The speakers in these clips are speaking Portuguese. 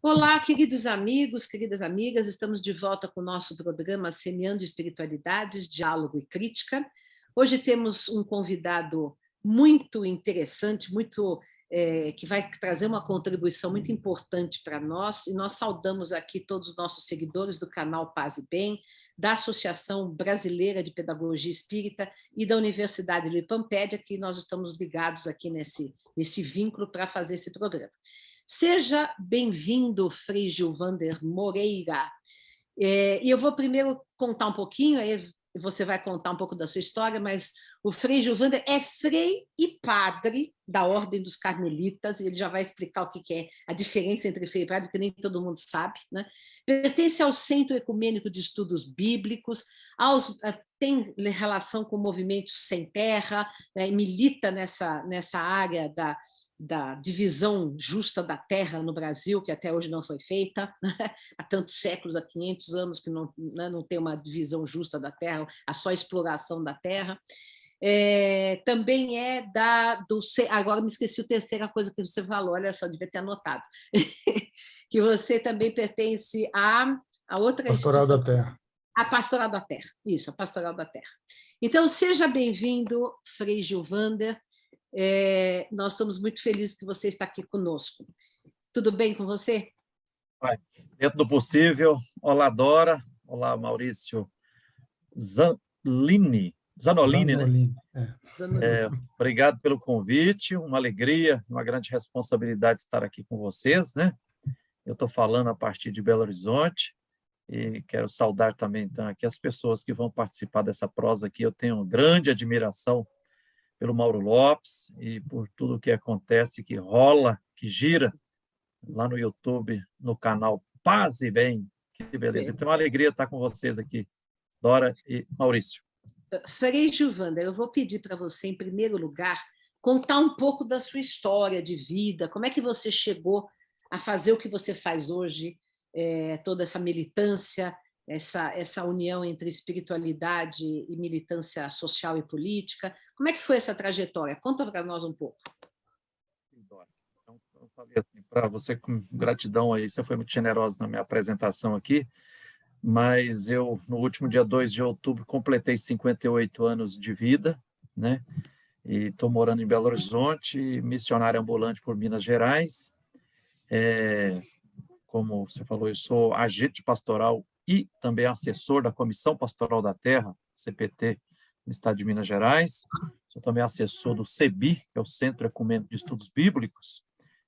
Olá, queridos amigos, queridas amigas, estamos de volta com o nosso programa Semeando Espiritualidades, Diálogo e Crítica. Hoje temos um convidado muito interessante, que vai trazer uma contribuição muito importante para nós, e nós saudamos aqui todos os nossos seguidores do canal Paz e Bem, da Associação Brasileira de Pedagogia Espírita e da Universidade Luiz Pampédia, que nós estamos ligados aqui nesse vínculo para fazer esse programa. Seja bem-vindo, Frei Gilvander Moreira. E eu vou primeiro contar um pouquinho, aí você vai contar um pouco da sua história, mas o Frei Gilvander é frei e padre da Ordem dos Carmelitas, e ele já vai explicar o que é a diferença entre frei e padre, porque nem todo mundo sabe, né? Pertence ao Centro Ecumênico de Estudos Bíblicos, tem relação com movimentos sem terra, né? Milita nessa área da divisão justa da terra no Brasil, que até hoje não foi feita, né? Há tantos séculos, há 500 anos que não, né, não tem uma divisão justa da terra, a só exploração da terra. Também agora me esqueci a terceira coisa que você falou, olha só, devia ter anotado, que você também pertence a outra Pastoral instituição, da Terra. a Pastoral da Terra, isso, a Pastoral da Terra. Então, seja bem-vindo, Frei Gilvander. Nós estamos muito felizes que você está aqui conosco. Tudo bem com você? Dentro do possível. Olá, Dora. Olá, Maurício Zanolini, né? Obrigado pelo convite, uma alegria, uma grande responsabilidade estar aqui com vocês, né? Eu estou falando a partir de Belo Horizonte e quero saudar também, então, aqui as pessoas que vão participar dessa prosa aqui. Eu tenho grande admiração pelo Mauro Lopes e por tudo que acontece, que rola, que gira lá no YouTube, no canal Paz e Bem. Que beleza. Então, é uma alegria estar com vocês aqui, Dora e Maurício. Frei Gilvander, eu vou pedir para você, em primeiro lugar, contar um pouco da sua história de vida, como é que você chegou a fazer o que você faz hoje, toda essa militância, essa união entre espiritualidade e militância social e política. Como é que foi essa trajetória? Conta para nós um pouco. Então, eu falei assim, para você, com gratidão aí, você foi muito generosa na minha apresentação aqui, mas eu, no último dia 2 de outubro, completei 58 anos de vida, né? E estou morando em Belo Horizonte, missionário ambulante por Minas Gerais. Como você falou, eu sou agente pastoral e também assessor da Comissão Pastoral da Terra, CPT, no estado de Minas Gerais. Sou também assessor do CEBI, que é o Centro Ecumênico de Estudos Bíblicos,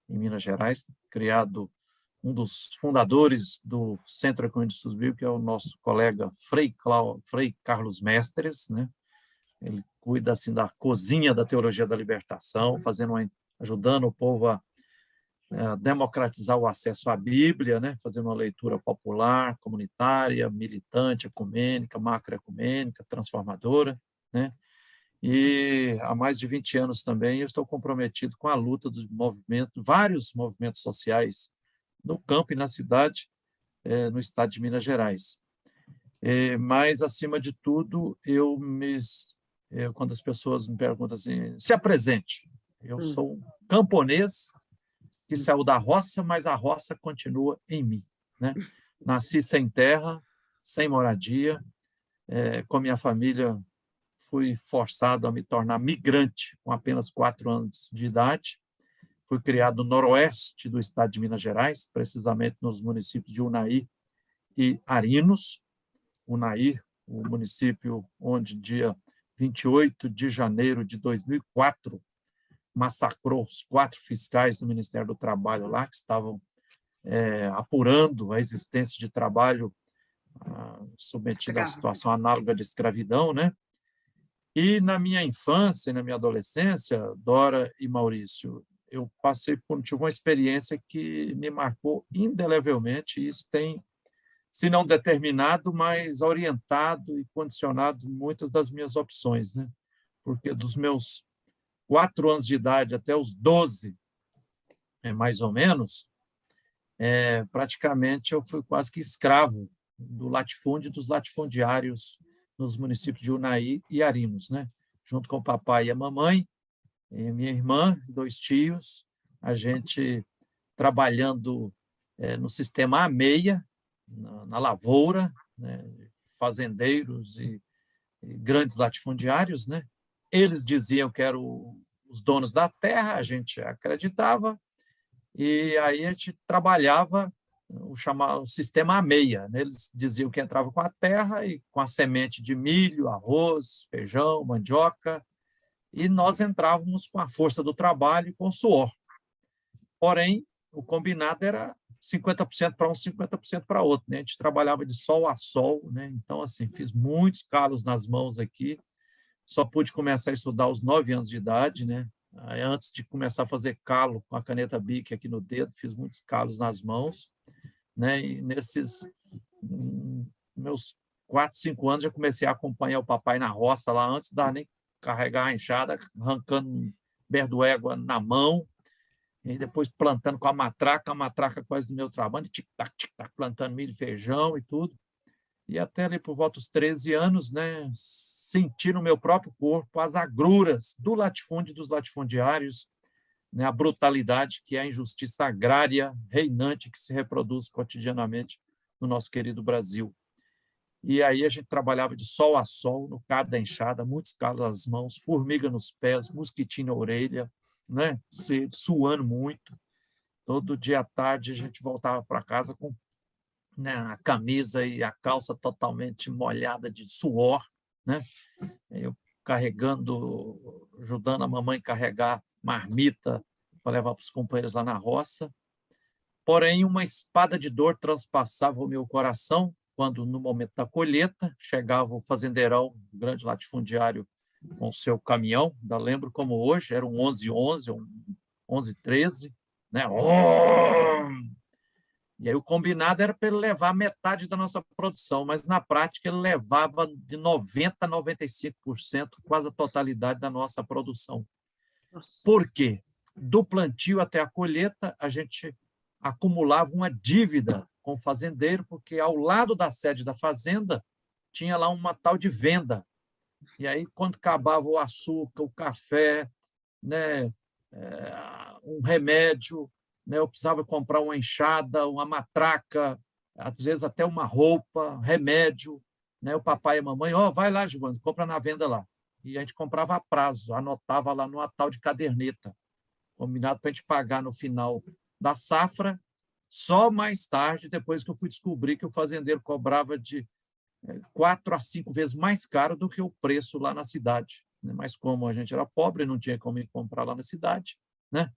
em Minas Gerais, criado um dos fundadores do Centro Ecumênico de Estudos Bíblicos, que é o nosso colega Frei Carlos Mestres, né? Ele cuida assim da cozinha da teologia da libertação, ajudando o povo a democratizar o acesso à Bíblia, né? Fazendo uma leitura popular, comunitária, militante, ecumênica, macroecumênica, transformadora, né? E há mais de 20 anos também eu estou comprometido com a luta dos vários movimentos sociais no campo e na cidade, no estado de Minas Gerais. Mas, acima de tudo, quando as pessoas me perguntam assim, se apresente, eu sou um camponês que saiu da roça, mas a roça continua em mim, né? Nasci sem terra, sem moradia, com a minha família fui forçado a me tornar migrante com apenas 4 anos de idade. Fui criado no noroeste do estado de Minas Gerais, precisamente nos municípios de Unaí e Arinos. Unaí, o município onde, dia 28 de janeiro de 2004, massacrou os 4 fiscais do Ministério do Trabalho lá, que estavam apurando a existência de trabalho submetido à situação análoga de escravidão, né? E na minha infância e na minha adolescência, Dora e Maurício, eu tive uma experiência que me marcou indelevelmente, e isso tem, se não determinado, mas orientado e condicionado muitas das minhas opções, né? Porque dos meus 4 anos de idade até os 12, mais ou menos, praticamente eu fui quase que escravo do latifúndio e dos latifundiários nos municípios de Unaí e Arinos, né? Junto com o papai e a mamãe, e minha irmã, 2 tios, a gente trabalhando no sistema A6, na lavoura, né, fazendeiros e grandes latifundiários, né? Eles diziam que eram os donos da terra, a gente acreditava, e aí a gente trabalhava o sistema A6, né? Eles diziam que entrava com a terra e com a semente de milho, arroz, feijão, mandioca, e nós entrávamos com a força do trabalho e com o suor. Porém, o combinado era 50% para um, 50% para outro, né? A gente trabalhava de sol a sol, né? Então, assim, fiz muitos calos nas mãos aqui, só pude começar a estudar aos 9 anos de idade, né? Aí, antes de começar a fazer calo com a caneta Bic aqui no dedo, fiz muitos calos nas mãos, né? E nesses meus 4, 5 anos já comecei a acompanhar o papai na roça lá, antes da nem carregar a enxada, arrancando berdoégua na mão, e depois plantando com a matraca quase do meu trabalho, tic-tac, plantando milho, feijão e tudo. E até ali por volta dos 13 anos, né, senti no meu próprio corpo as agruras do latifúndio e dos latifundiários, né, a brutalidade que é a injustiça agrária reinante que se reproduz cotidianamente no nosso querido Brasil. E aí a gente trabalhava de sol a sol, no cabo da enxada, muitos calos nas mãos, formiga nos pés, mosquitinho na orelha, né, suando muito. Todo dia à tarde a gente voltava para casa com, né, a camisa e a calça totalmente molhada de suor, né? Eu carregando, ajudando a mamãe a carregar marmita para levar para os companheiros lá na roça. Porém, uma espada de dor transpassava o meu coração quando, no momento da colheita, chegava o fazendeirão, o grande latifundiário, com o seu caminhão, ainda lembro como hoje, era um 1111, um 1113, né? E aí o combinado era para ele levar metade da nossa produção, mas na prática ele levava de 90% a 95%, quase a totalidade da nossa produção. Nossa. Por quê? Do plantio até a colheita, a gente acumulava uma dívida com o fazendeiro, porque ao lado da sede da fazenda tinha lá uma tal de venda. E aí, quando acabava o açúcar, o café, né, um remédio, né, eu precisava comprar uma enxada, uma matraca, às vezes até uma roupa, remédio, né, o papai e a mamãe, vai lá, Giovanni, compra na venda lá. E a gente comprava a prazo, anotava lá numa tal de caderneta, combinado para a gente pagar no final da safra, só mais tarde, depois que eu fui descobrir que o fazendeiro cobrava de 4 a 5 vezes mais caro do que o preço lá na cidade. Mas como a gente era pobre, não tinha como ir comprar lá na cidade, né?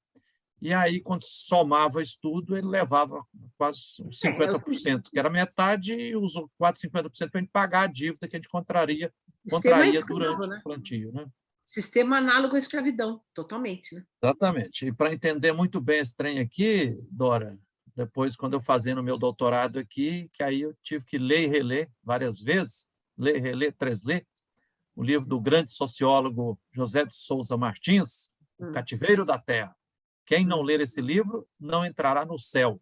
E aí, quando somava isso tudo, ele levava quase uns 50%, que era metade, e os 4, 50% para a gente pagar a dívida que a gente contraria durante o plantio, né? Sistema análogo à escravidão, totalmente, né? Exatamente. E para entender muito bem esse trem aqui, Dora, depois, quando eu fazendo o meu doutorado aqui, que aí eu tive que ler e reler várias vezes, ler, reler, ler, o livro do grande sociólogo José de Souza Martins, O Cativeiro da Terra. Quem não ler esse livro não entrará no céu,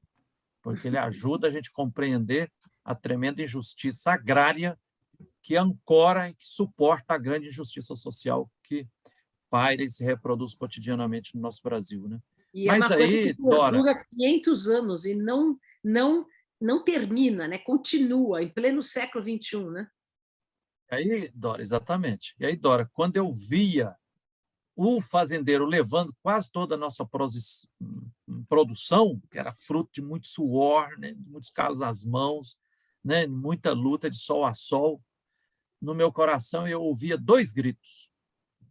porque ele ajuda a gente a compreender a tremenda injustiça agrária que ancora e que suporta a grande injustiça social que paira e se reproduz cotidianamente no nosso Brasil, né? E mas é uma aí, coisa que Dora, dura 500 anos e não termina, né? Continua em pleno século XXI, né? Aí, Dora, exatamente. E aí, Dora, quando eu via o fazendeiro levando quase toda a nossa produção, que era fruto de muito suor, né, de muitos calos nas mãos, né, muita luta de sol a sol, no meu coração eu ouvia 2 gritos.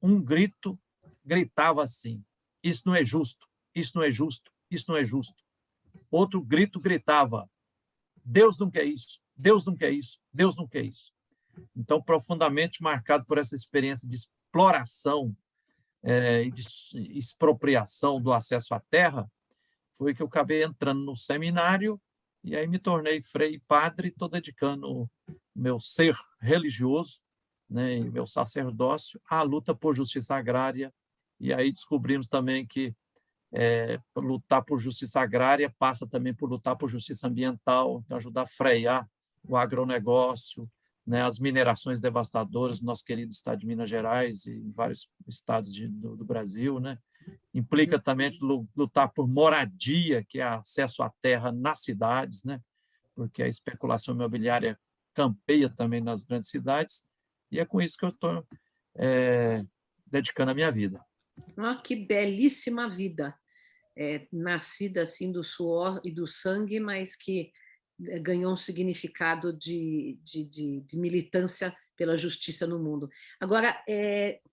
Um grito gritava assim: isso não é justo, isso não é justo, isso não é justo. Outro grito gritava: Deus não quer isso, Deus não quer isso, Deus não quer isso. Então, profundamente marcado por essa experiência de exploração e de expropriação do acesso à terra, foi que eu acabei entrando no seminário e aí me tornei frei e padre, estou dedicando meu ser religioso, né, e meu sacerdócio à luta por justiça agrária. E aí descobrimos também que lutar por justiça agrária passa também por lutar por justiça ambiental, então ajudar a frear o agronegócio, né, as minerações devastadoras no nosso querido estado de Minas Gerais e em vários estados do Brasil, né? Implica também lutar por moradia, que é acesso à terra nas cidades, né? Porque a especulação imobiliária campeia também nas grandes cidades, e é com isso que eu estou dedicando a minha vida. Ah, que belíssima vida, nascida assim do suor e do sangue, mas que ganhou um significado de militância pela justiça no mundo. Agora,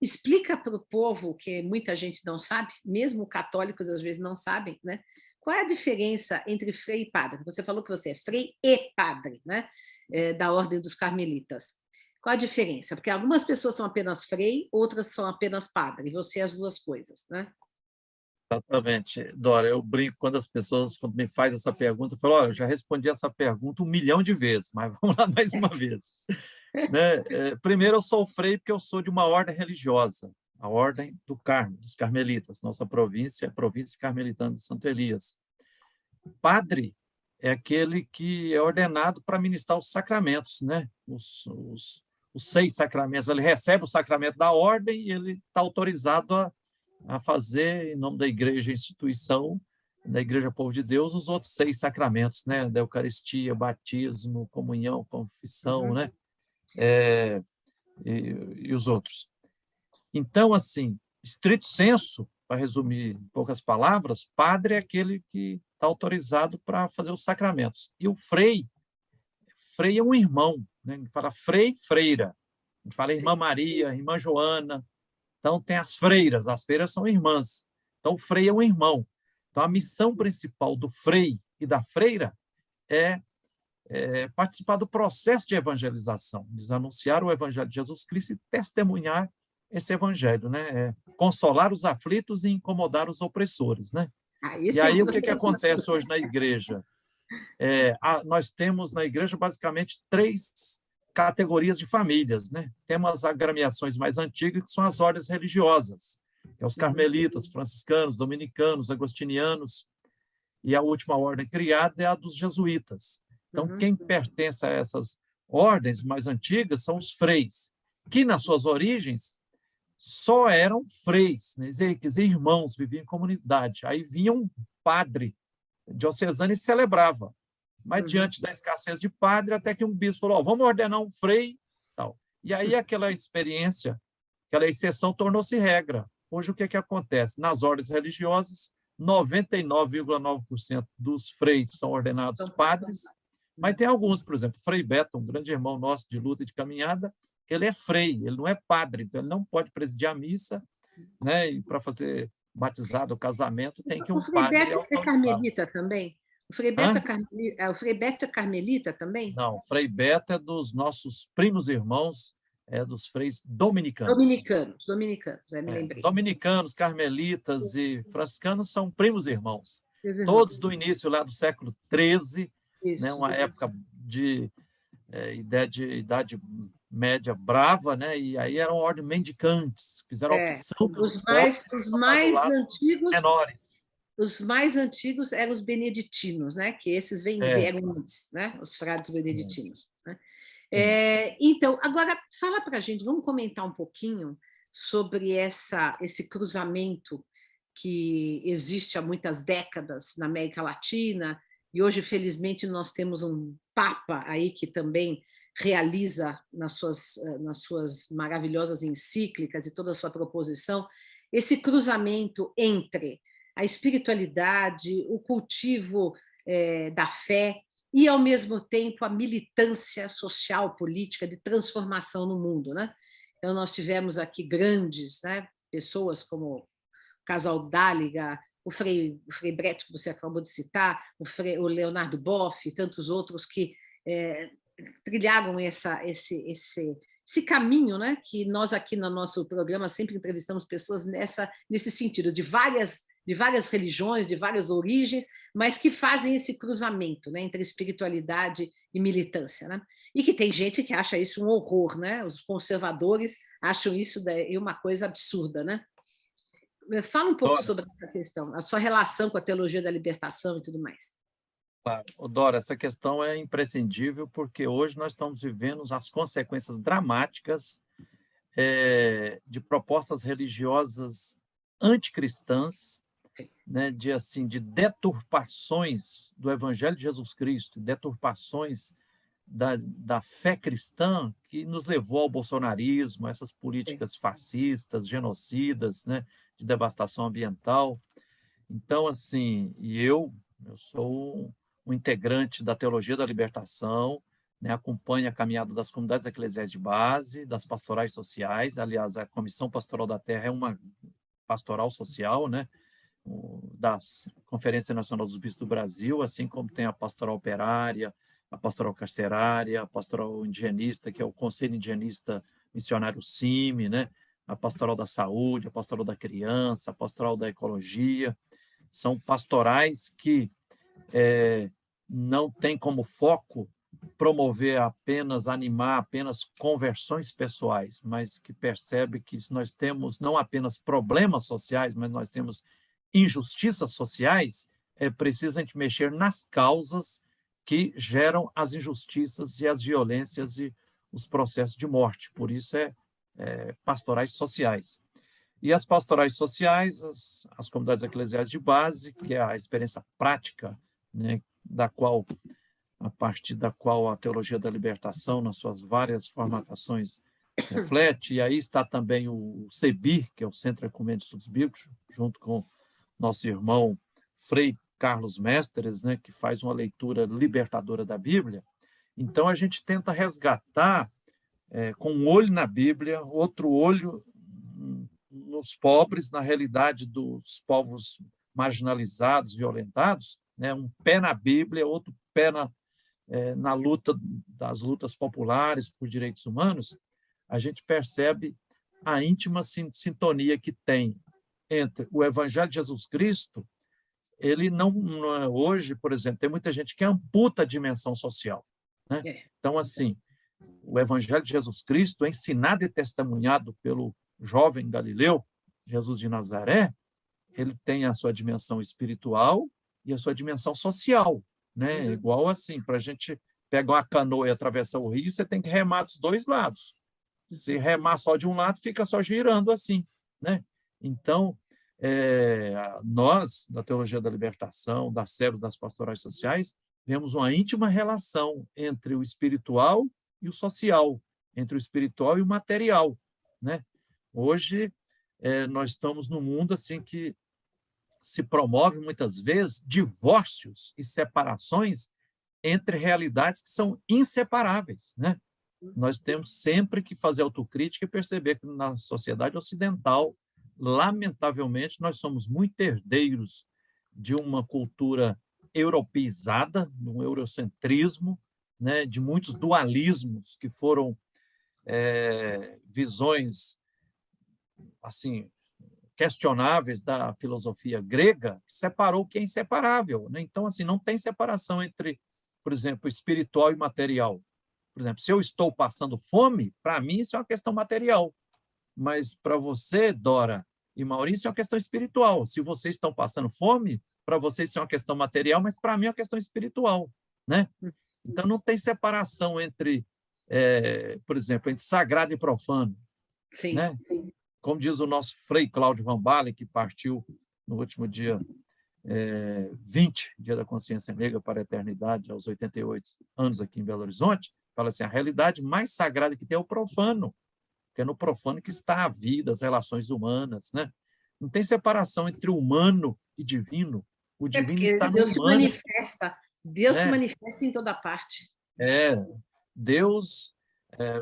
explica para o povo, que muita gente não sabe, mesmo católicos às vezes não sabem, né? Qual é a diferença entre frei e padre? Você falou que você é frei e padre, né? Da Ordem dos Carmelitas. Qual a diferença? Porque algumas pessoas são apenas frei, outras são apenas padre, e você é as duas coisas, né? Exatamente, Dora. Eu brinco quando as pessoas, quando me fazem essa pergunta, eu falo: olha, eu já respondi essa pergunta 1 milhão de vezes, mas vamos lá mais uma vez. Né? Primeiro, eu sou frei porque eu sou de uma ordem religiosa, a Ordem do Carmo, dos Carmelitas. Nossa província é a Província Carmelitana de Santo Elias. Padre é aquele que é ordenado para ministrar os sacramentos, né? Os 6 sacramentos. Ele recebe o sacramento da ordem e ele está autorizado a fazer, em nome da igreja, instituição, da Igreja Povo de Deus, os outros 6 sacramentos, né? Da Eucaristia, batismo, comunhão, confissão, né? E os outros. Então, assim, estrito senso, para resumir em poucas palavras, padre é aquele que está autorizado para fazer os sacramentos. E o frei é um irmão, né? A gente fala frei, freira. A gente fala irmã Maria, irmã Joana. Então, tem as freiras são irmãs. Então, o frei é um irmão. Então, a missão principal do frei e da freira é participar do processo de evangelização, de anunciar o evangelho de Jesus Cristo e testemunhar esse evangelho, né? Consolar os aflitos e incomodar os opressores, né? E aí, o que acontece hoje na igreja? Nós temos na igreja basicamente 3 categorias de famílias, né? Temos as agremiações mais antigas, que são as ordens religiosas, que é os carmelitas, franciscanos, dominicanos, agostinianos, e a última ordem criada é a dos jesuítas. Então, quem pertence a essas ordens mais antigas são os freis, que, nas suas origens, só eram freis, né? Quer dizer, irmãos, viviam em comunidade. Aí vinha um padre diocesano e celebrava. Mas, diante da escassez de padre, até que um bispo falou: oh, vamos ordenar um frei. Tal. E aí, aquela experiência, aquela exceção, tornou-se regra. Hoje, o que acontece? Nas ordens religiosas, 99,9% dos freis são ordenados padres, mas tem alguns, por exemplo, Frei Beto, um grande irmão nosso de luta e de caminhada, ele é frei, ele não é padre, então ele não pode presidir a missa, né? E para fazer batizado ou casamento tem que um padre... O Frei Beto é carmelita também? O Frei Beto é carmelita também? Não, Frei Beto é dos nossos primos irmãos, dos freis dominicanos. Dominicanos, me lembrei. Dominicanos, carmelitas e franciscanos são primos irmãos. Todos do início lá do século XIII, né, uma época de idade média brava, né? E aí eram ordem mendicantes, fizeram opção pelos pobres, os mais antigos menores. Os mais antigos eram os beneditinos, né? Que esses vieram antes, né? Os frades beneditinos. Né? Então, agora fala para a gente, vamos comentar um pouquinho sobre esse cruzamento que existe há muitas décadas na América Latina, e hoje, felizmente, nós temos um Papa aí que também realiza nas suas maravilhosas encíclicas e toda a sua proposição, esse cruzamento entre a espiritualidade, o cultivo da fé e, ao mesmo tempo, a militância social, política, de transformação no mundo. Né? Então, nós tivemos aqui grandes, né, pessoas como o Casal Dáliga, o Frei Breto, que você acabou de citar, o Leonardo Boff e tantos outros que trilharam esse caminho, né, que nós aqui no nosso programa sempre entrevistamos pessoas nesse sentido, de várias religiões, de várias origens, mas que fazem esse cruzamento, né, entre espiritualidade e militância. Né? E que tem gente que acha isso um horror, né? Os conservadores acham isso uma coisa absurda. Né? Fala um pouco sobre essa questão, a sua relação com a teologia da libertação e tudo mais. Claro. Ô, Dora, essa questão é imprescindível porque hoje nós estamos vivendo as consequências dramáticas de propostas religiosas anticristãs, né, de deturpações do Evangelho de Jesus Cristo, deturpações da fé cristã que nos levou ao bolsonarismo, essas políticas fascistas, genocidas, né, de devastação ambiental. Então, assim, eu sou um integrante da Teologia da Libertação, né, acompanho a caminhada das comunidades eclesiais de base, das pastorais sociais. Aliás, a Comissão Pastoral da Terra é uma pastoral social, né, da Conferência Nacional dos Bispos do Brasil, assim como tem a pastoral operária, a pastoral carcerária, a pastoral indigenista, que é o Conselho Indigenista Missionário CIMI, né, a pastoral da saúde, a pastoral da criança, a pastoral da ecologia. São pastorais que não têm como foco promover apenas, animar apenas conversões pessoais, mas que percebe que nós temos não apenas problemas sociais, mas nós temos injustiças sociais, é preciso a gente mexer nas causas que geram as injustiças e as violências e os processos de morte. Por isso pastorais sociais. E as pastorais sociais, as comunidades eclesiais de base, que é a experiência prática, né, a partir da qual a teologia da libertação, nas suas várias formatações, reflete. E aí está também o CEBI, que é o Centro Ecumênico de Estudos Bíblicos, junto com nosso irmão Frei Carlos Mestres, né, que faz uma leitura libertadora da Bíblia. Então, a gente tenta resgatar, com um olho na Bíblia, outro olho nos pobres, na realidade dos povos marginalizados, violentados, né? Um pé na Bíblia, outro pé na luta das lutas populares por direitos humanos. A gente percebe a íntima sintonia que tem entre o Evangelho de Jesus Cristo. Ele não hoje, por exemplo, tem muita gente que amputa a dimensão social, né? Então, assim, o Evangelho de Jesus Cristo, ensinado e testemunhado pelo jovem Galileu, Jesus de Nazaré, ele tem a sua dimensão espiritual e a sua dimensão social, né? Igual assim, para a gente pegar uma canoa e atravessar o rio, você tem que remar dos dois lados. Se remar só de um lado, fica só girando assim, né? Então, nós, da Teologia da Libertação, das células das pastorais sociais, vemos uma íntima relação entre o espiritual e o social, entre o espiritual e o material, né? Hoje, nós estamos num mundo assim que se promove muitas vezes divórcios e separações entre realidades que são inseparáveis, né? Nós temos sempre que fazer autocrítica e perceber que na sociedade ocidental, lamentavelmente, nós somos muito herdeiros de uma cultura europeizada, de um eurocentrismo, né, de muitos dualismos que foram visões assim questionáveis da filosofia grega, que separou o que é inseparável, né? Então, assim, não tem separação entre, por exemplo, espiritual e material. Por exemplo, se eu estou passando fome, para mim isso é uma questão material, mas para você, Dora e Maurício, é uma questão espiritual. Se vocês estão passando fome, para vocês isso é uma questão material, mas para mim é uma questão espiritual, né? Então, não tem separação entre, por exemplo, entre sagrado e profano, Sim. né? Como diz o nosso Frei Cláudio Van Balen, que partiu no último dia 20, Dia da Consciência Negra para a Eternidade, aos 88 anos aqui em Belo Horizonte, fala assim, a realidade mais sagrada que tem é o profano, porque é no profano que está a vida, as relações humanas, né? Não tem separação entre humano e divino. O divino está no Deus humano. Deus se manifesta em toda parte. Deus,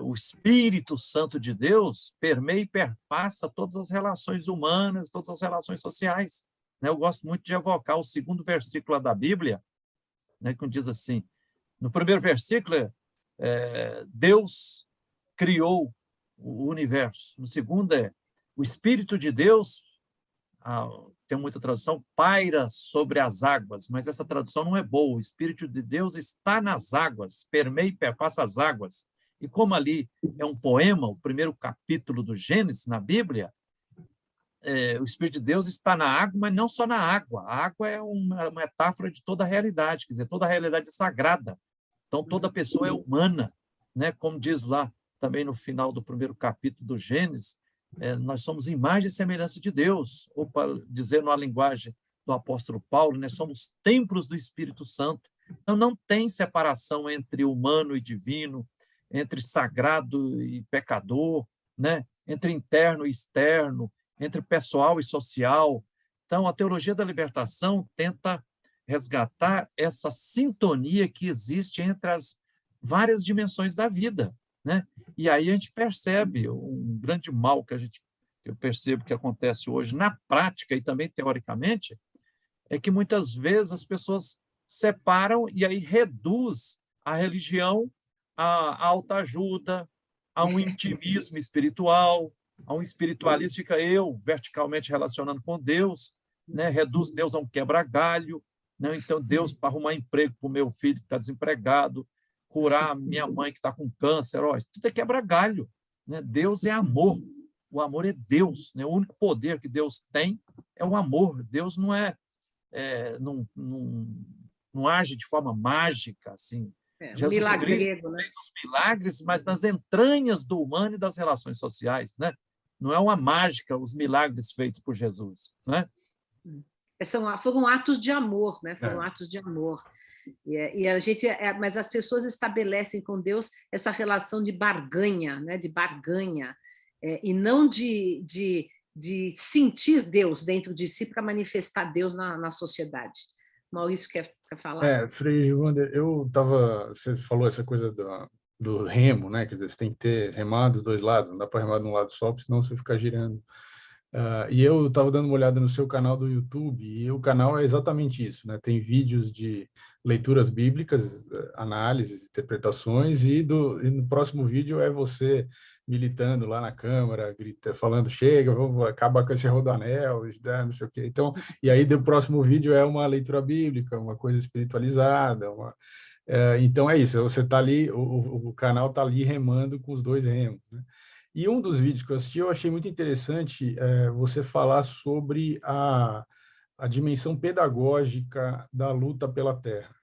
o Espírito Santo de Deus permeia e perpassa todas as relações humanas, todas as relações sociais. Eu gosto muito de evocar o segundo versículo da Bíblia, né, que diz assim, no primeiro versículo, Deus criou o universo. No segundo o Espírito de Deus, tem muita tradução, paira sobre as águas, mas essa tradução não é boa. O Espírito de Deus está nas águas, permeia e perpassa as águas. E como ali é um poema, o primeiro capítulo do Gênesis na Bíblia, o Espírito de Deus está na água, mas não só na água. A água é uma metáfora de toda a realidade, quer dizer, toda a realidade é sagrada. Então, toda pessoa é humana, né? Como diz lá também no final do primeiro capítulo do Gênesis, nós somos imagem e semelhança de Deus, ou para dizer na linguagem do apóstolo Paulo, né? Somos templos do Espírito Santo. Então, não tem separação entre humano e divino, entre sagrado e pecador, né? Entre interno e externo, entre pessoal e social. Então, a teologia da libertação tenta resgatar essa sintonia que existe entre as várias dimensões da vida, né? E aí a gente percebe um grande mal que eu percebo que acontece hoje na prática e também teoricamente, é que muitas vezes as pessoas separam e aí reduz a religião à autoajuda, a um intimismo espiritual, a um espiritualismo, fica eu verticalmente relacionando com Deus, né? Reduz Deus a um quebra-galho, né? Então, Deus para arrumar emprego para o meu filho que está desempregado, curar minha mãe que está com câncer, isso tudo é quebra-galho, né? Deus é amor, o amor é Deus, né? O único poder que Deus tem é o amor. Deus não age de forma mágica, assim. Um Jesus Cristo fez os milagres, mas nas entranhas do humano e das relações sociais, né? Não é uma mágica os milagres feitos por Jesus, né? Foram atos de amor, né? Foram atos de amor. E a gente, mas as pessoas estabelecem com Deus essa relação de barganha, né? De barganha, e não de sentir Deus dentro de si para manifestar Deus na sociedade. Maurício quer falar? Frei Gilvander, você falou essa coisa do remo, né? Quer dizer, você tem que ter remado dos dois lados, não dá para remar de um lado só, porque senão você fica girando. E eu estava dando uma olhada no seu canal do YouTube, e o canal é exatamente isso, né? Tem vídeos de leituras bíblicas, análises, interpretações, e no próximo vídeo é você militando lá na Câmara, falando, chega, vamos acabar com esse rodoanel, não sei o quê. Então, e aí do próximo vídeo é uma leitura bíblica, uma coisa espiritualizada, então é isso, você está ali, o canal está ali remando com os dois remos, né? E um dos vídeos que eu assisti, eu achei muito interessante você falar sobre a dimensão pedagógica da luta pela terra.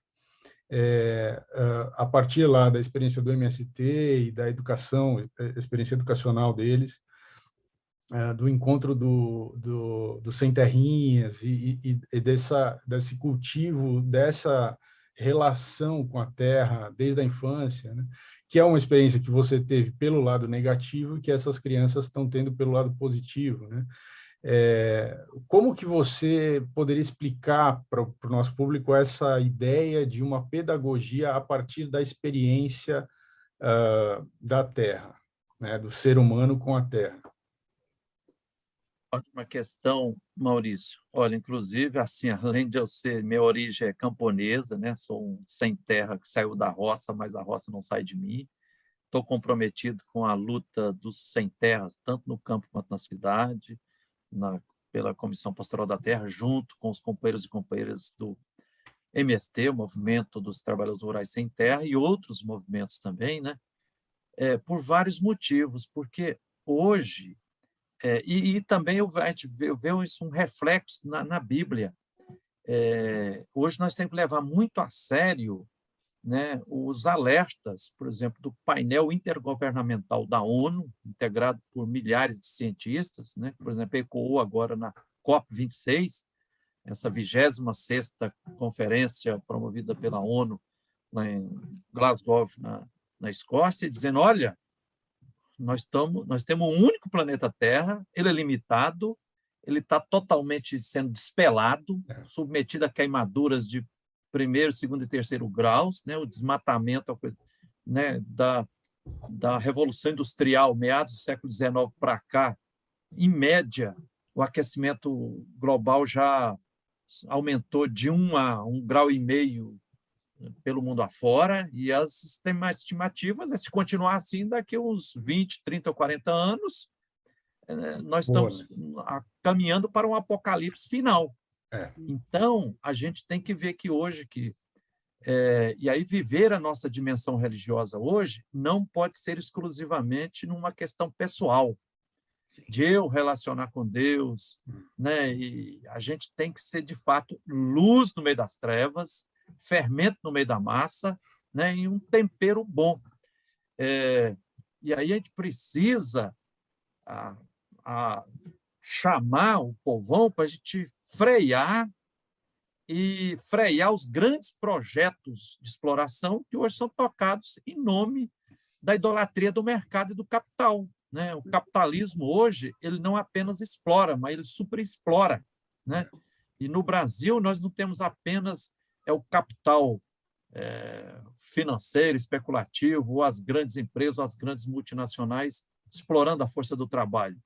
A partir lá da experiência do MST e da educação, experiência educacional deles, do encontro do Sem Terrinhas e desse cultivo, dessa relação com a terra desde a infância, né? Que é uma experiência que você teve pelo lado negativo e que essas crianças estão tendo pelo lado positivo, né? Como que você poderia explicar para o nosso público essa ideia de uma pedagogia a partir da experiência da terra, né? Do ser humano com a terra? Ótima questão, Maurício. Olha, inclusive, assim, além de minha origem é camponesa, né? Sou um sem terra que saiu da roça, mas a roça não sai de mim. Estou comprometido com a luta dos sem terras, tanto no campo quanto na cidade, pela Comissão Pastoral da Terra, junto com os companheiros e companheiras do MST, o Movimento dos Trabalhadores Rurais Sem Terra, e outros movimentos também, né? Por vários motivos, porque hoje, e também a gente vê isso um reflexo na Bíblia. Hoje nós temos que levar muito a sério, né, os alertas, por exemplo, do painel intergovernamental da ONU, integrado por milhares de cientistas, né, por exemplo, ecoou agora na COP26, essa 26ª conferência promovida pela ONU lá em Glasgow, na Escócia, dizendo, olha, nós temos um único planeta Terra, ele é limitado, ele está totalmente sendo despelado, submetido a queimaduras de primeiro, segundo e terceiro graus, né? O desmatamento, né? da Revolução Industrial, meados do século XIX para cá, em média, o aquecimento global já aumentou de 1 a 1,5 graus pelo mundo afora, e as estimativas se continuar assim, daqui a uns 20, 30 ou 40 anos, nós estamos caminhando para um apocalipse final. Então, a gente tem que ver que hoje, e aí viver a nossa dimensão religiosa hoje não pode ser exclusivamente numa questão pessoal. de eu relacionar com Deus, né? E a gente tem que ser, de fato, luz no meio das trevas, fermento no meio da massa, né? E um tempero bom. E aí a gente precisa chamar o povão para a gente frear os grandes projetos de exploração que hoje são tocados em nome da idolatria do mercado e do capital, né? O capitalismo hoje ele não apenas explora, mas ele superexplora, né? E no Brasil nós não temos apenas o capital financeiro, especulativo, ou as grandes empresas, ou as grandes multinacionais explorando a força do trabalho.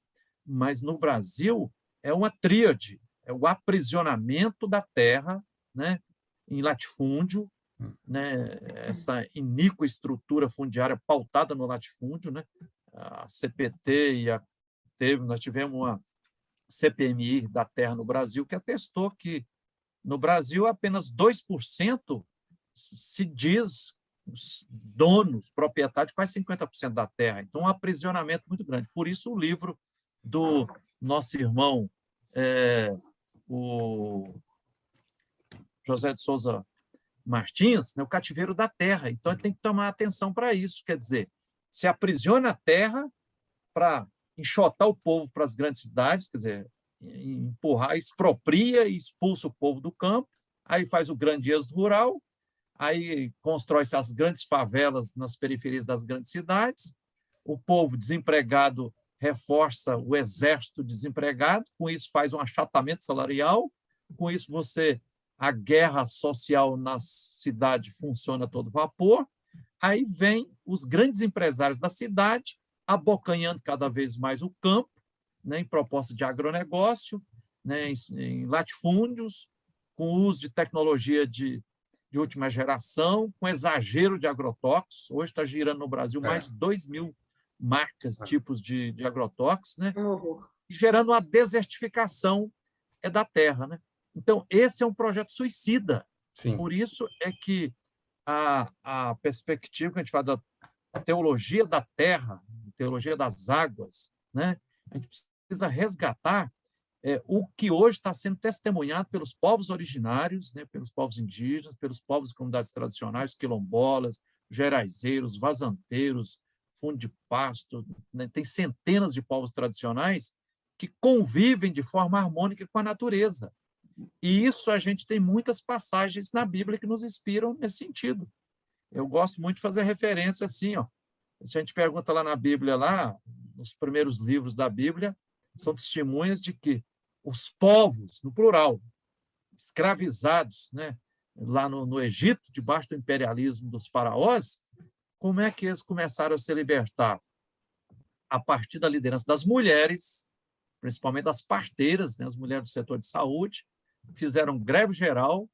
Mas no Brasil é uma tríade, é o aprisionamento da terra, né, em latifúndio, né, essa iníqua estrutura fundiária pautada no latifúndio, né, a CPT nós tivemos uma CPMI da terra no Brasil que atestou que no Brasil apenas 2% se diz donos, proprietários de quase 50% da terra. Então, um aprisionamento muito grande. Por isso, o livro do nosso irmão, o José de Souza Martins, né, o cativeiro da terra. Então, ele tem que tomar atenção para isso. Quer dizer, se aprisiona a terra para enxotar o povo para as grandes cidades, quer dizer, empurrar, expropria e expulsa o povo do campo, aí faz o grande êxodo rural, aí constrói-se as grandes favelas nas periferias das grandes cidades, o povo desempregado reforça o exército desempregado, com isso faz um achatamento salarial, com isso a guerra social na cidade funciona a todo vapor, aí vem os grandes empresários da cidade abocanhando cada vez mais o campo, né, em proposta de agronegócio, né, em latifúndios, com o uso de tecnologia de última geração, com exagero de agrotóxicos. Hoje está girando no Brasil mais de 2.000 marcas, tipos de agrotóxicos, né? E gerando uma desertificação da terra, né? Então, esse é um projeto suicida. Sim. Por isso é que a perspectiva que a gente fala da teologia da terra, teologia das águas, né? A gente precisa resgatar o que hoje está sendo testemunhado pelos povos originários, né, pelos povos indígenas, pelos povos e comunidades tradicionais, quilombolas, geraizeiros, vazanteiros, fundo de pasto, né, tem centenas de povos tradicionais que convivem de forma harmônica com a natureza. E isso a gente tem muitas passagens na Bíblia que nos inspiram nesse sentido. Eu gosto muito de fazer referência assim, ó. Se a gente pergunta lá na Bíblia, lá, nos primeiros livros da Bíblia, são testemunhas de que os povos, no plural, escravizados, né, lá no Egito, debaixo do imperialismo dos faraós, como é que eles começaram a se libertar? A partir da liderança das mulheres, principalmente das parteiras, né, as mulheres do setor de saúde, fizeram greve geral,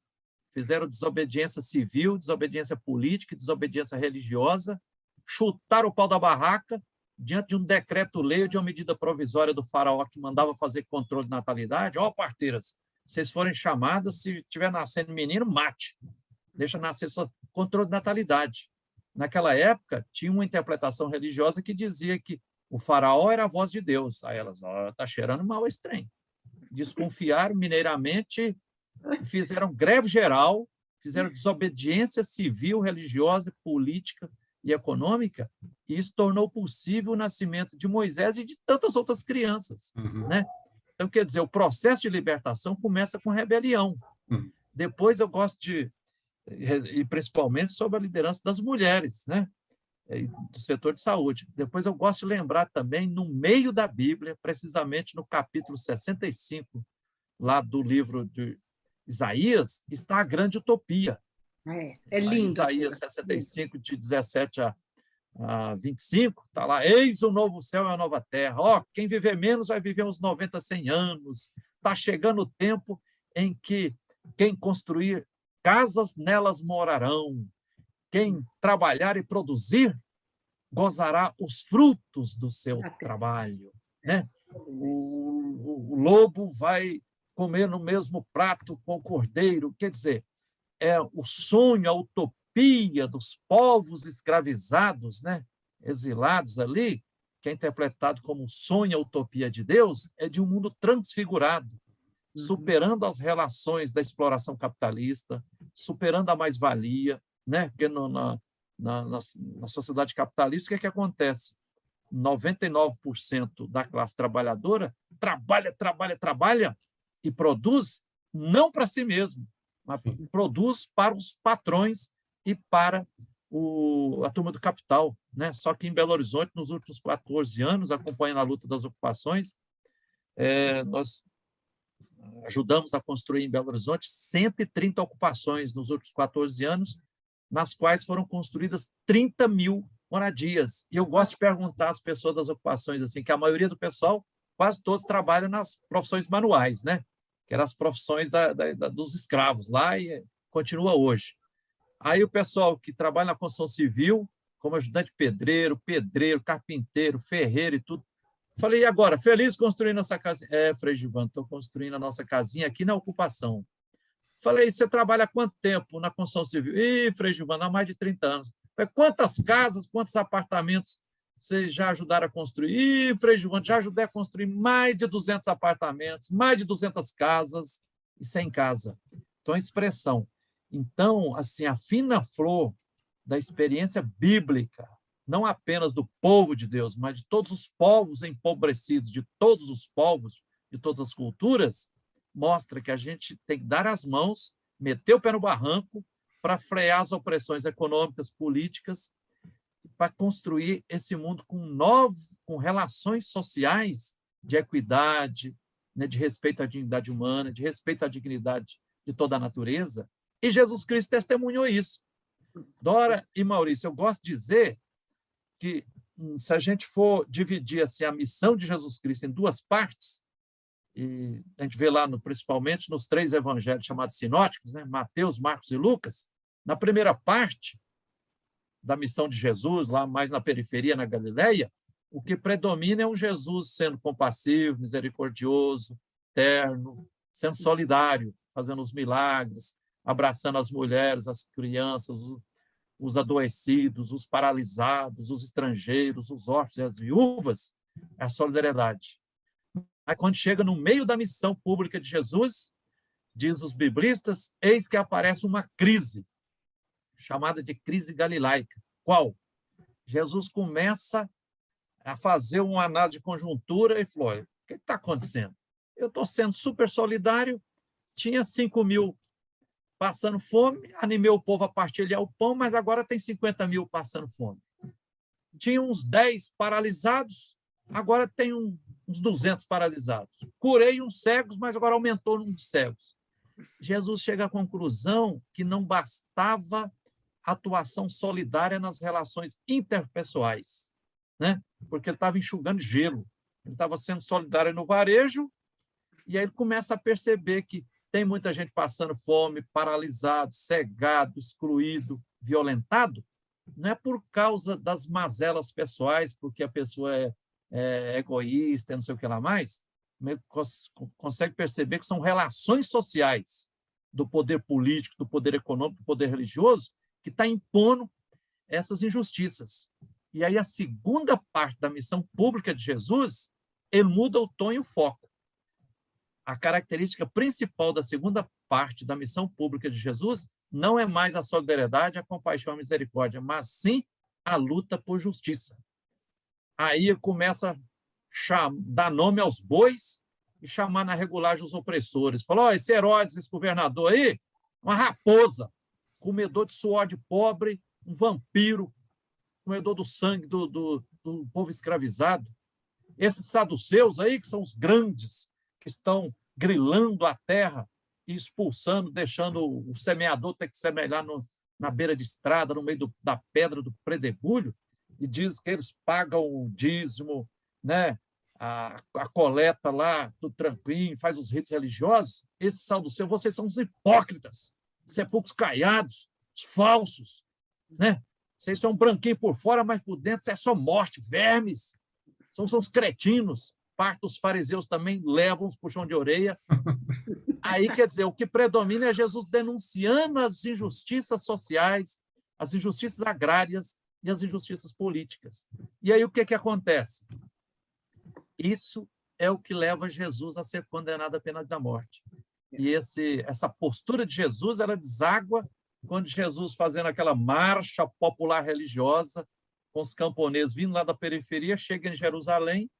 fizeram desobediência civil, desobediência política e desobediência religiosa, chutaram o pau da barraca diante de um decreto-lei ou de uma medida provisória do faraó que mandava fazer controle de natalidade. Ó, parteiras, vocês forem chamadas, se tiver nascendo menino, mate. Deixa nascer só controle de natalidade. Naquela época, tinha uma interpretação religiosa que dizia que o faraó era a voz de Deus. Aí elas, está cheirando mal esse trem. Desconfiaram mineiramente, fizeram greve geral, fizeram desobediência civil, religiosa, política e econômica, e isso tornou possível o nascimento de Moisés e de tantas outras crianças. Né? Então, quer dizer, o processo de libertação começa com rebelião. Depois eu gosto e principalmente sobre a liderança das mulheres, né? Do setor de saúde. Depois eu gosto de lembrar também, no meio da Bíblia, precisamente no capítulo 65, lá do livro de Isaías, está a grande utopia. É lindo. Isaías 65, de 17 a 25, está lá, eis o novo céu e a nova terra. Ó, quem viver menos vai viver uns 90, 100 anos. Está chegando o tempo em que quem construir casas, nelas morarão. Quem trabalhar e produzir, gozará os frutos do seu trabalho. Né? O lobo vai comer no mesmo prato com o cordeiro. Quer dizer, é o sonho, a utopia dos povos escravizados, né? Exilados ali, que é interpretado como um sonho, a utopia de Deus, é de um mundo transfigurado, superando as relações da exploração capitalista, superando a mais-valia, né? Porque na sociedade capitalista, o que acontece? 99% da classe trabalhadora trabalha e produz não para si mesmo, mas produz para os patrões e para a turma do capital, né? Só que em Belo Horizonte, nos últimos 14 anos, acompanhando a luta das ocupações, nós ajudamos a construir em Belo Horizonte 130 ocupações nos últimos 14 anos, nas quais foram construídas 30 mil moradias. E eu gosto de perguntar às pessoas das ocupações, assim, que a maioria do pessoal, quase todos trabalham nas profissões manuais, né? Que eram as profissões dos escravos lá e continua hoje. Aí o pessoal que trabalha na construção civil, como ajudante pedreiro, carpinteiro, ferreiro e tudo. Falei, e agora? Feliz construindo essa casinha? Frei Gilvan, estou construindo a nossa casinha aqui na ocupação. Falei, você trabalha há quanto tempo na construção civil? Ih, Frei Gilvan, há mais de 30 anos. Falei, quantas casas, quantos apartamentos vocês já ajudaram a construir? Ih, Frei Gilvan, já ajudei a construir mais de 200 apartamentos, mais de 200 casas e 100 casa. Então, a expressão. Então, assim, a fina flor da experiência bíblica, não apenas do povo de Deus, mas de todos os povos empobrecidos, de todos os povos, de todas as culturas, mostra que a gente tem que dar as mãos, meter o pé no barranco para frear as opressões econômicas, políticas, para construir esse mundo com relações sociais de equidade, né, de respeito à dignidade humana, de respeito à dignidade de toda a natureza. E Jesus Cristo testemunhou isso. Dora e Maurício, eu gosto de dizer que, se a gente for dividir assim, a missão de Jesus Cristo em duas partes, e a gente vê lá, principalmente nos 3 evangelhos chamados sinóticos, né? Mateus, Marcos e Lucas, na primeira parte da missão de Jesus, lá mais na periferia, na Galileia, o que predomina é um Jesus sendo compassivo, misericordioso, terno, sendo solidário, fazendo os milagres, abraçando as mulheres, as crianças, os adoecidos, os paralisados, os estrangeiros, os órfãos e as viúvas, é a solidariedade. Aí, quando chega no meio da missão pública de Jesus, diz os biblistas, eis que aparece uma crise, chamada de crise galilaica. Qual? Jesus começa a fazer uma análise de conjuntura e falou, o que está acontecendo? Eu estou sendo super solidário, tinha 5 mil passando fome, animei o povo a partilhar o pão, mas agora tem 50 mil passando fome. Tinha uns 10 paralisados, agora tem uns 200 paralisados. Curei uns cegos, mas agora aumentou o número de cegos. Jesus chega à conclusão que não bastava atuação solidária nas relações interpessoais, né? Porque ele estava enxugando gelo, ele estava sendo solidário no varejo, e aí ele começa a perceber que tem muita gente passando fome, paralisado, cegado, excluído, violentado, não é por causa das mazelas pessoais, porque a pessoa é egoísta, não sei o que lá mais, consegue perceber que são relações sociais do poder político, do poder econômico, do poder religioso, que está impondo essas injustiças. E aí a segunda parte da missão pública de Jesus, ele muda o tom e o foco. A característica principal da segunda parte da missão pública de Jesus não é mais a solidariedade, a compaixão, a misericórdia, mas sim a luta por justiça. Aí começa a dar nome aos bois e chamar na regulagem os opressores. Falou, esse Herodes, esse governador aí, uma raposa, comedor de suor de pobre, um vampiro, comedor do sangue do povo escravizado. Esses saduceus aí, que são os grandes, que estão grilando a terra e expulsando, deixando o semeador ter que semear na beira de estrada, no meio da pedra do predebulho, e diz que eles pagam o dízimo, né? a coleta lá do tranquinho, faz os ritos religiosos. Esses saduceus, vocês são os hipócritas, sepulcros caiados, os falsos, né? Vocês são branquinhos por fora, mas por dentro é só morte, vermes. São os cretinos. Parte dos fariseus também levam os puxão de orelha. Aí, quer dizer, o que predomina é Jesus denunciando as injustiças sociais, as injustiças agrárias, e as injustiças políticas. E aí o que acontece? Isso é o que leva Jesus a ser condenado à pena da morte. E essa postura de Jesus, ela deságua quando Jesus, fazendo aquela marcha popular religiosa, com os camponeses vindo lá da periferia, chega em Jerusalém,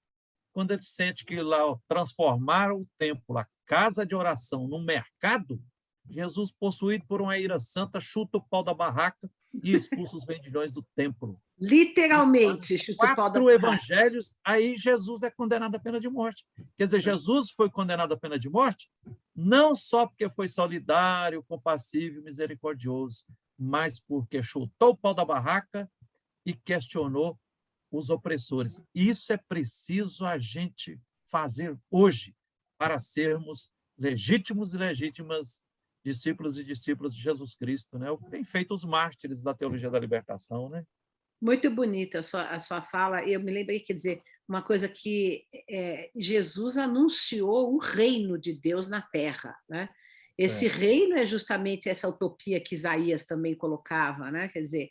quando ele sente que lá transformaram o templo, a casa de oração, num mercado, Jesus, possuído por uma ira santa, chuta o pau da barraca e expulsa os vendilhões do templo. Literalmente, chuta o pau da Quatro barraca. evangelhos, aí Jesus é condenado à pena de morte. Quer dizer, Jesus foi condenado à pena de morte não só porque foi solidário, compassivo e misericordioso, mas porque chutou o pau da barraca e questionou os opressores. Isso é preciso a gente fazer hoje para sermos legítimos e legítimas discípulos e discípulas de Jesus Cristo, né? O que tem feito os mártires da teologia da libertação, né? Muito bonita a sua fala. Eu me lembrei, quer dizer, uma coisa que Jesus anunciou o reino de Deus na Terra, né? Esse reino é justamente essa utopia que Isaías também colocava, né? Quer dizer,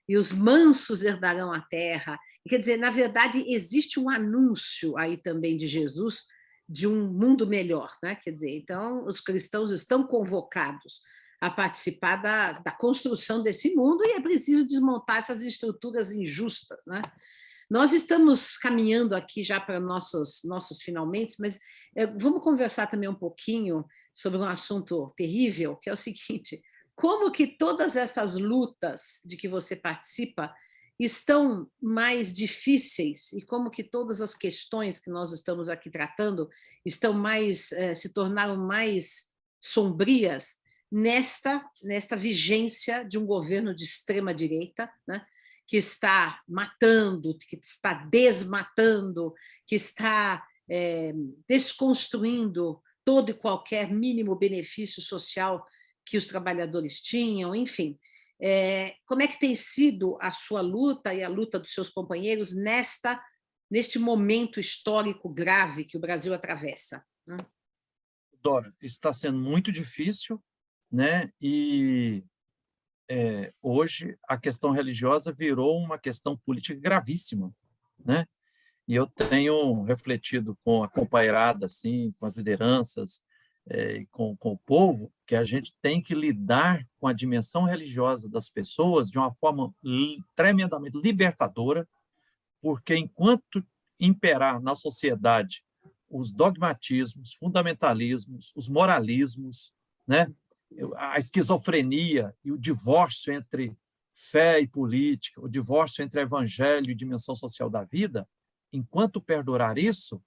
e os mansos herdarão a terra. Quer dizer, na verdade, existe um anúncio aí também de Jesus de um mundo melhor, né? Quer dizer, então, os cristãos estão convocados a participar da construção desse mundo e é preciso desmontar essas estruturas injustas, né? Nós estamos caminhando aqui já para nossos finalmente, mas vamos conversar também um pouquinho sobre um assunto terrível, que é o seguinte: como que todas essas lutas de que você participa estão mais difíceis e como que todas as questões que nós estamos aqui tratando estão se tornaram mais sombrias nesta vigência de um governo de extrema direita, né, que está matando, que está desmatando, que está desconstruindo todo e qualquer mínimo benefício social que os trabalhadores tinham, enfim. Como é que tem sido a sua luta e a luta dos seus companheiros neste momento histórico grave que o Brasil atravessa, né? Dora, isso está sendo muito difícil, né? E hoje a questão religiosa virou uma questão política gravíssima, né? E eu tenho refletido com a companheirada, assim, com as lideranças, com o povo, que a gente tem que lidar com a dimensão religiosa das pessoas de uma forma tremendamente libertadora, porque enquanto imperar na sociedade os dogmatismos, fundamentalismos, os moralismos, né, a esquizofrenia e o divórcio entre fé e política, o divórcio entre evangelho e dimensão social da vida, enquanto perdurar isso,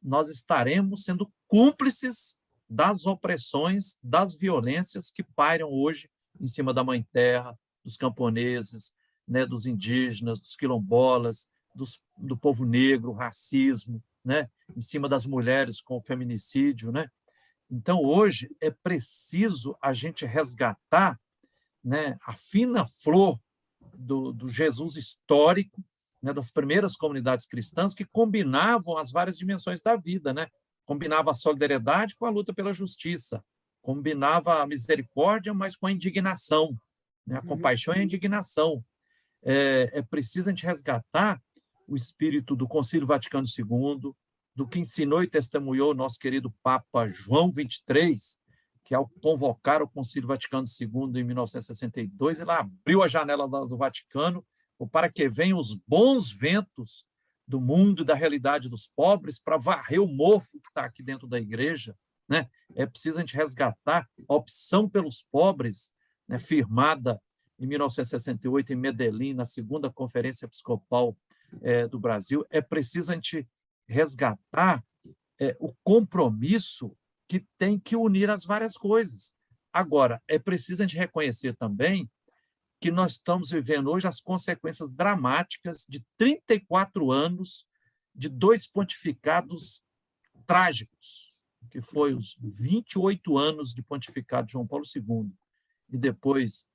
nós estaremos sendo cúmplices das opressões, das violências que pairam hoje em cima da Mãe Terra, dos camponeses, né, dos indígenas, dos quilombolas, do povo negro, o racismo, né, em cima das mulheres com o feminicídio, né? Então, hoje, é preciso a gente resgatar, né, a fina flor do Jesus histórico, né, das primeiras comunidades cristãs que combinavam as várias dimensões da vida, né? Combinava a solidariedade com a luta pela justiça, combinava a misericórdia, mas com a indignação, né? A compaixão e a indignação. É preciso a gente resgatar o espírito do Concílio Vaticano II, do que ensinou e testemunhou o nosso querido Papa João XXIII, que ao convocar o Concílio Vaticano II em 1962, ele abriu a janela do Vaticano para que venham os bons ventos do mundo e da realidade dos pobres para varrer o mofo que está aqui dentro da igreja, né? É preciso a gente resgatar a opção pelos pobres, né, firmada em 1968 em Medellín, na segunda Conferência Episcopal do Brasil. É preciso a gente resgatar o compromisso que tem que unir as várias coisas. Agora, é preciso a gente reconhecer também que nós estamos vivendo hoje as consequências dramáticas de 34 anos de dois pontificados trágicos, que foi os 28 anos de pontificado de João Paulo II e depois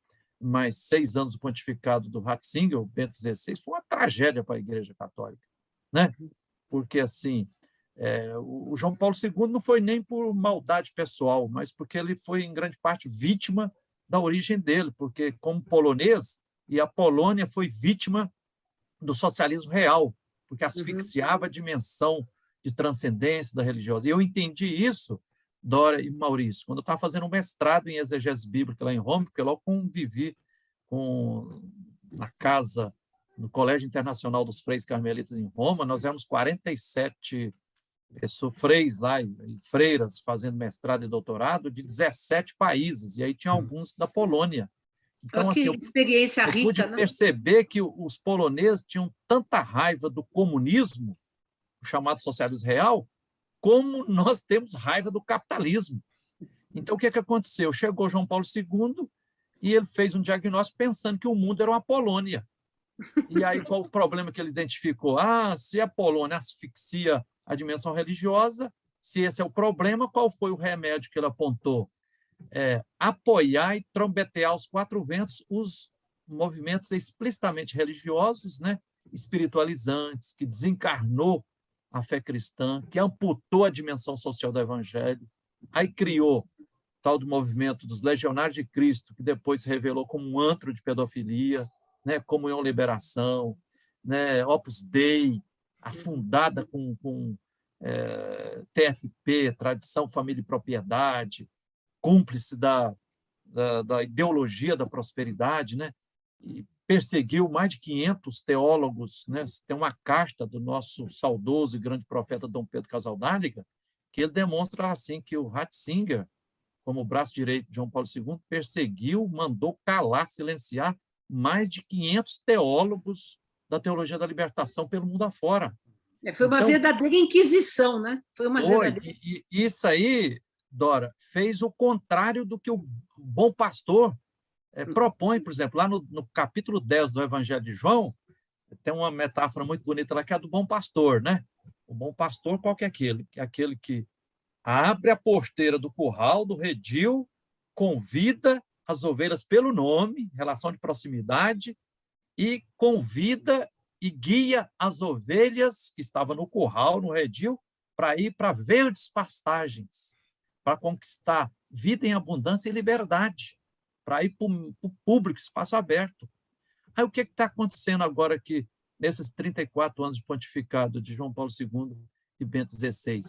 mais 6 anos do pontificado do Ratzinger, Bento XVI. Foi uma tragédia para a Igreja Católica, né? Porque, assim, o João Paulo II não foi nem por maldade pessoal, mas porque ele foi, em grande parte, vítima da origem dele, porque, como polonês, e a Polônia foi vítima do socialismo real, porque asfixiava a dimensão de transcendência da religiosa. E eu entendi isso, Dora e Maurício, quando eu estava fazendo um mestrado em exegese bíblica lá em Roma, porque eu logo convivi na casa, no Colégio Internacional dos Freis Carmelitas em Roma, nós éramos 47 freis lá e freiras fazendo mestrado e doutorado de 17 países, e aí tinha alguns da Polônia. Então, que assim, experiência eu rica, pude né? perceber que os poloneses tinham tanta raiva do comunismo, o chamado socialismo real, como nós temos raiva do capitalismo. Então, o que aconteceu? Chegou João Paulo II e ele fez um diagnóstico pensando que o mundo era uma Polônia. E aí, qual o problema que ele identificou? Se a Polônia asfixia a dimensão religiosa, se esse é o problema, qual foi o remédio que ele apontou? Apoiar e trombetear aos quatro ventos os movimentos explicitamente religiosos, né, espiritualizantes, que desencarnou a fé cristã, que amputou a dimensão social do evangelho. Aí criou o tal do movimento dos Legionários de Cristo, que depois se revelou como um antro de pedofilia, né, Comunhão Liberação, né, Opus Dei, afundada com TFP, Tradição, Família e Propriedade, cúmplice da ideologia da prosperidade, né? E perseguiu mais de 500 teólogos, né? Tem uma carta do nosso saudoso e grande profeta Dom Pedro Casaldáliga, que ele demonstra assim que o Ratzinger, como braço direito de João Paulo II, perseguiu, mandou calar, silenciar mais de 500 teólogos da teologia da libertação pelo mundo afora. Foi uma verdadeira inquisição, né? Foi uma verdadeira... E isso aí, Dora, fez o contrário do que o bom pastor propõe. Por exemplo, lá no capítulo 10 do Evangelho de João, tem uma metáfora muito bonita lá, que é a do bom pastor, né? O bom pastor, qual que é aquele? Que é aquele que abre a porteira do curral, do redil, convida as ovelhas pelo nome, relação de proximidade, e convida e guia as ovelhas que estavam no curral, no redil, para ir para verdes pastagens, para conquistar vida em abundância e liberdade, para ir para o público, espaço aberto. Aí o que está acontecendo agora aqui, nesses 34 anos de pontificado de João Paulo II e Bento XVI?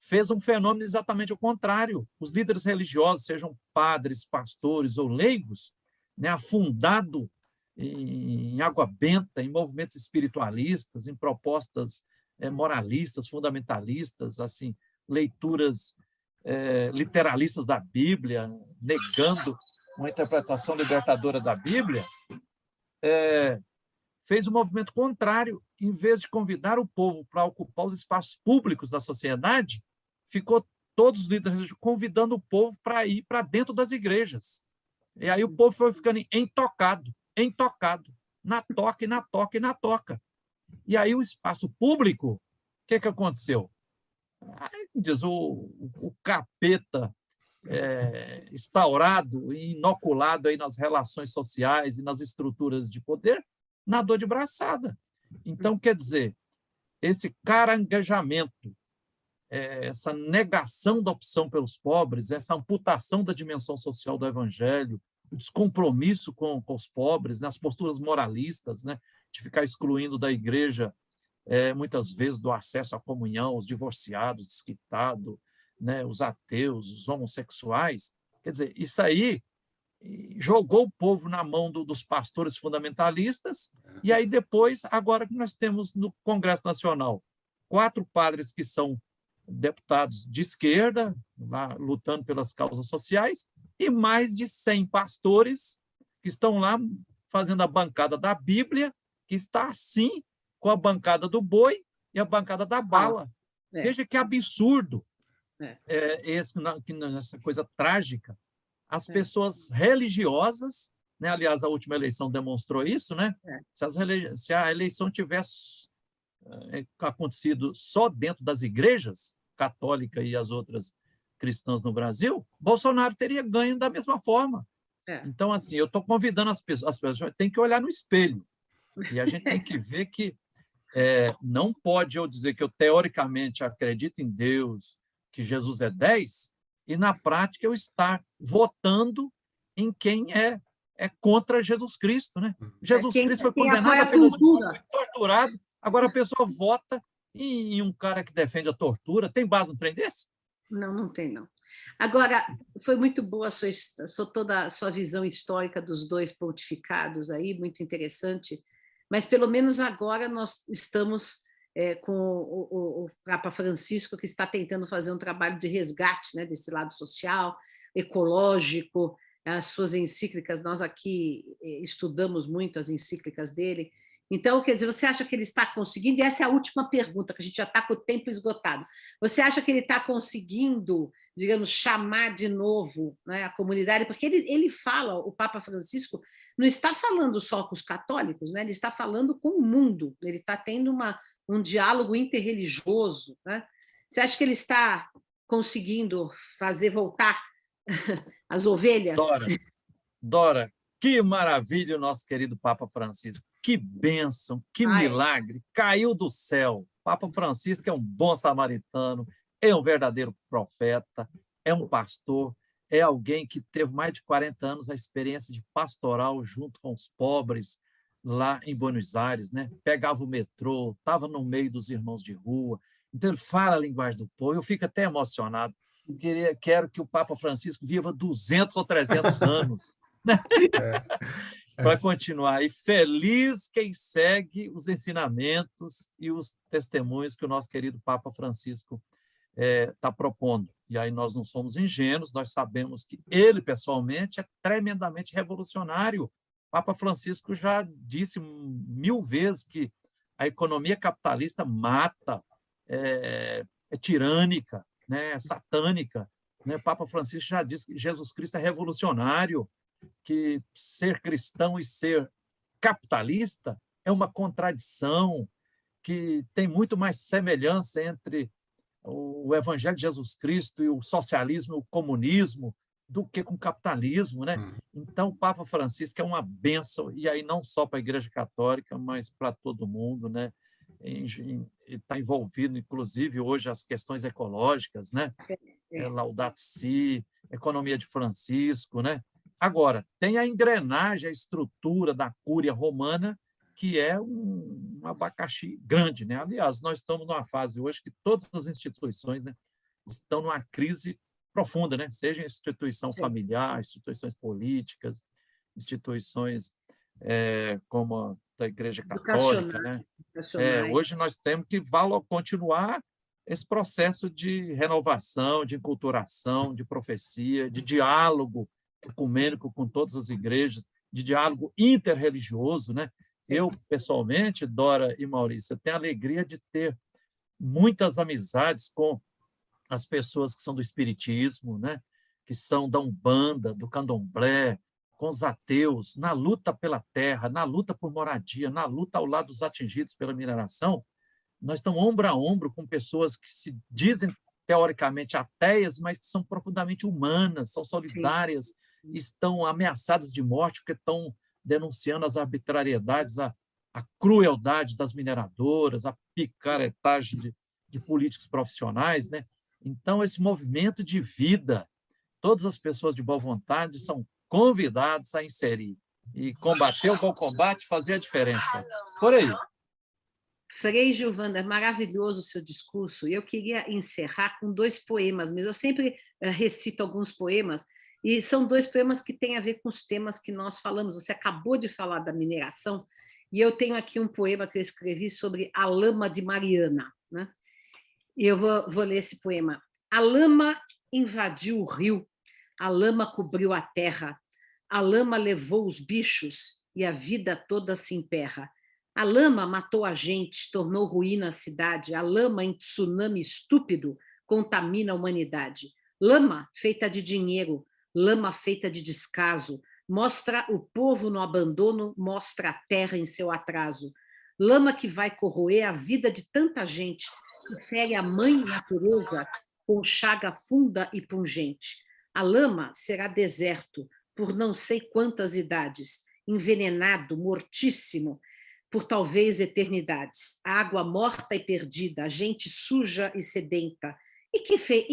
Fez um fenômeno exatamente o contrário. Os líderes religiosos, sejam padres, pastores ou leigos, né, afundado em água benta, em movimentos espiritualistas, em propostas moralistas, fundamentalistas, assim, leituras literalistas da Bíblia, negando uma interpretação libertadora da Bíblia, fez um movimento contrário. Em vez de convidar o povo para ocupar os espaços públicos da sociedade, ficou todos os líderes convidando o povo para ir para dentro das igrejas. E aí o povo foi ficando entocado, na toca, e na toca, e na toca. E aí o espaço público, o que aconteceu? Aí, diz o capeta instaurado e inoculado aí nas relações sociais e nas estruturas de poder, nadou de braçada. Então, quer dizer, esse caranguejamento, essa negação da opção pelos pobres, essa amputação da dimensão social do evangelho, o descompromisso com os pobres, né, as posturas moralistas, né, de ficar excluindo da igreja, muitas vezes, do acesso à comunhão, os divorciados, desquitados, né, os ateus, os homossexuais. Quer dizer, isso aí jogou o povo na mão dos pastores fundamentalistas, e aí depois, agora que nós temos no Congresso Nacional 4 padres que são deputados de esquerda, lá, lutando pelas causas sociais, e mais de 100 pastores que estão lá fazendo a bancada da Bíblia, que está assim com a bancada do boi e a bancada da bala. Veja que absurdo essa coisa trágica. As pessoas religiosas, né? Aliás, a última eleição demonstrou isso, né? Se a eleição tivesse acontecido só dentro das igrejas, católica e as outras cristãs no Brasil, Bolsonaro teria ganho da mesma forma. Então, assim, eu estou convidando as pessoas têm que olhar no espelho, e a gente tem que ver que não pode eu dizer que eu teoricamente acredito em Deus, que Jesus é 10, e na prática eu estar votando em quem é contra Jesus Cristo, né? Jesus Cristo foi quem condenado apoia à a pena de morte, cultura. foi torturado, agora a pessoa vota em um cara que defende a tortura. Tem base no trem desse? Não, não tem, não. Agora, foi muito boa toda a sua visão histórica dos dois pontificados aí, muito interessante, mas pelo menos agora nós estamos com o Papa Francisco, que está tentando fazer um trabalho de resgate, né, desse lado social, ecológico, as suas encíclicas, nós aqui estudamos muito as encíclicas dele. Então, quer dizer, você acha que ele está conseguindo? E essa é a última pergunta, que a gente já está com o tempo esgotado. Você acha que ele está conseguindo, digamos, chamar de novo, né, a comunidade? Porque ele fala, o Papa Francisco, não está falando só com os católicos, né? Ele está falando com o mundo, ele está tendo um diálogo interreligioso. Né? Você acha que ele está conseguindo fazer voltar as ovelhas? Dora, que maravilha o nosso querido Papa Francisco. Que bênção, que milagre. Caiu do céu. Papa Francisco é um bom samaritano, é um verdadeiro profeta, é um pastor, é alguém que teve mais de 40 anos a experiência de pastoral junto com os pobres lá em Buenos Aires, né? Pegava o metrô, estava no meio dos irmãos de rua. Então, ele fala a linguagem do povo. Eu fico até emocionado. Quero que o Papa Francisco viva 200 ou 300 anos. Para continuar. E feliz quem segue os ensinamentos e os testemunhos que o nosso querido Papa Francisco está propondo. E aí nós não somos ingênuos, nós sabemos que ele, pessoalmente, é tremendamente revolucionário. Papa Francisco já disse 1000 vezes que a economia capitalista mata, é tirânica, né, é satânica. Né? Papa Francisco já disse que Jesus Cristo é revolucionário, que ser cristão e ser capitalista é uma contradição, que tem muito mais semelhança entre o Evangelho de Jesus Cristo e o socialismo, o comunismo, do que com o capitalismo. Né? Então, o Papa Francisco é uma bênção, e aí não só para a Igreja Católica, mas para todo mundo. Né? Está envolvido, inclusive, hoje, as questões ecológicas, né? Laudato Si, economia de Francisco. Né? Agora, tem a engrenagem, a estrutura da Cúria Romana, que é um abacaxi grande. Né? Aliás, nós estamos numa fase hoje que todas as instituições, né, estão numa crise profunda, né? Seja instituição familiar, instituições políticas, instituições como a da Igreja Católica. Né? Hoje nós temos que continuar esse processo de renovação, de enculturação, de profecia, de diálogo ecumênico com todas as igrejas, de diálogo interreligioso. Né? Eu, pessoalmente, Dora e Maurício, eu tenho a alegria de ter muitas amizades com as pessoas que são do espiritismo, né? Que são da Umbanda, do Candomblé, com os ateus, na luta pela terra, na luta por moradia, na luta ao lado dos atingidos pela mineração. Nós estamos ombro a ombro com pessoas que se dizem teoricamente ateias, mas que são profundamente humanas, são solidárias, estão ameaçadas de morte porque estão denunciando as arbitrariedades, a crueldade das mineradoras, a picaretagem de políticos profissionais. Né? Então, esse movimento de vida, todas as pessoas de boa vontade são convidados a inserir e combater o bom combate, fazer a diferença. Por aí. Frei Gilvander, maravilhoso o seu discurso. E eu queria encerrar com 2 poemas mesmo. Eu sempre recito alguns poemas, e são 2 poemas que têm a ver com os temas que nós falamos. Você acabou de falar da mineração, e eu tenho aqui um poema que eu escrevi sobre a lama de Mariana. Né? E eu vou ler esse poema. A lama invadiu o rio, a lama cobriu a terra, a lama levou os bichos e a vida toda se emperra. A lama matou a gente, tornou ruína a cidade, a lama em tsunami estúpido contamina a humanidade. Lama feita de dinheiro, lama feita de descaso, mostra o povo no abandono, mostra a terra em seu atraso. Lama que vai corroer a vida de tanta gente, que fere a mãe natureza com chaga funda e pungente. A lama será deserto por não sei quantas idades, envenenado, mortíssimo, por talvez eternidades. Água morta e perdida, a gente suja e sedenta. E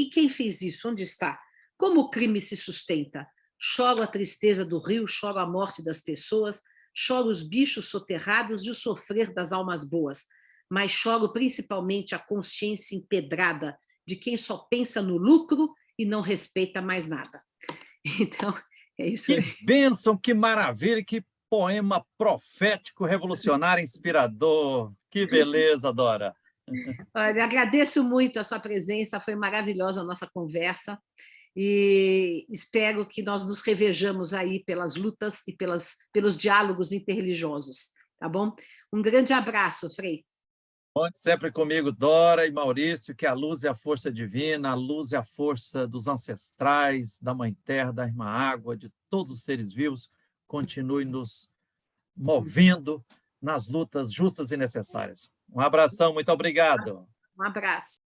quem fez isso? Onde está? Como o crime se sustenta? choro a tristeza do rio, choro a morte das pessoas, choro os bichos soterrados e o sofrer das almas boas, mas choro principalmente a consciência empedrada de quem só pensa no lucro e não respeita mais nada. Então, é isso aí. Que bênção, que maravilha, que poema profético, revolucionário, inspirador. Que beleza, Dora. Olha, agradeço muito a sua presença, foi maravilhosa a nossa conversa e espero que nós nos revejamos aí pelas lutas e pelos diálogos interreligiosos, tá bom? Um grande abraço, Frei. Conte sempre comigo, Dora e Maurício, que a luz é a força divina, a luz é a força dos ancestrais, da Mãe Terra, da Irmã Água, de todos os seres vivos, continue nos movendo nas lutas justas e necessárias. Um abração, muito obrigado. Um abraço.